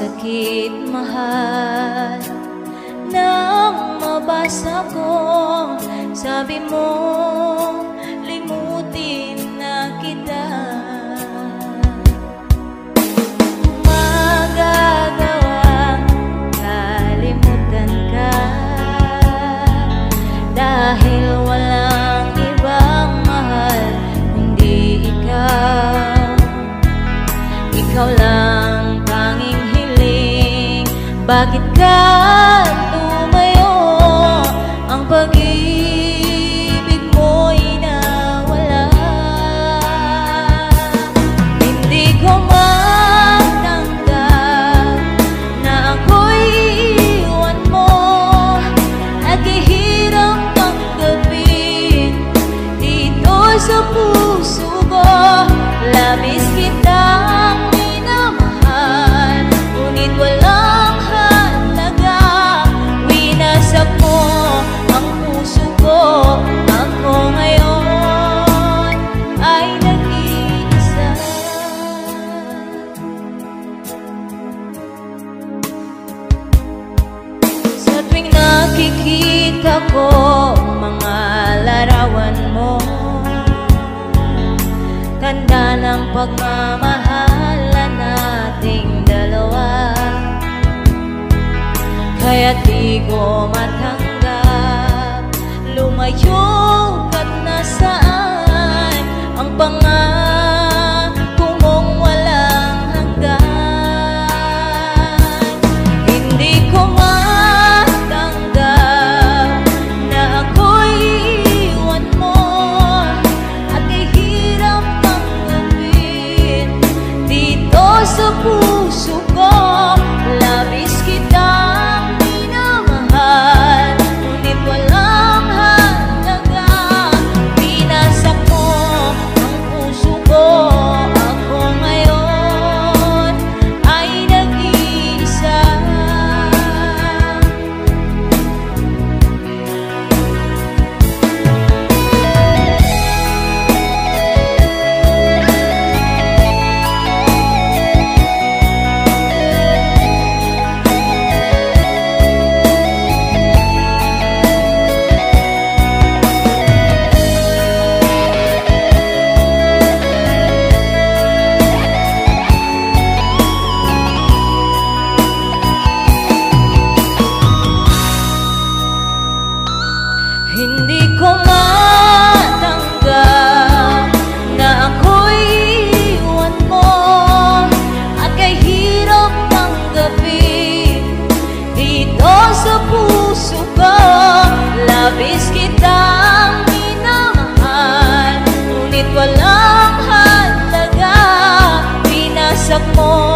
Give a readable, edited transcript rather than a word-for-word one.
sakit, mahal, nang mabasa ko, sabi mo, limutin na kita. Magagawang kalimutan ka, dahil walang ibang mahal kundi ikaw. Ikaw lang tanging hiling, bakit ka tumayo? Ang pag-ibig mo'y nawala. Hindi ko matanggap na ako'y iwan mo. Naghihirap tanggapin dito sa puso ko. Labis kitang minamahal, ngunit walang halaga. Winasak mo ang puso ko. Ako ngayon ay nag-iisa. Sa tuwing nakikita ko mga larawan mo, tanda ng pagmamahalan nating dalawa. Kaya di ko matanggap, lumayo ka't nasaan ang pangako mong walang hanggan. Hindi ko matanggap na ako'y iwan mo, at ihirap tanggapin dito sa puso ko. Labis kitang minamahal, ngunit walang halaga. Binasak mo ang puso ko. Ako ngayon ay nag-iisa. Hindi ko matanggap na ako'y iwan mo, at kahirap tanggapin dito sa puso ko. Labis kitang minamahal, ngunit walang halaga. Binasak mo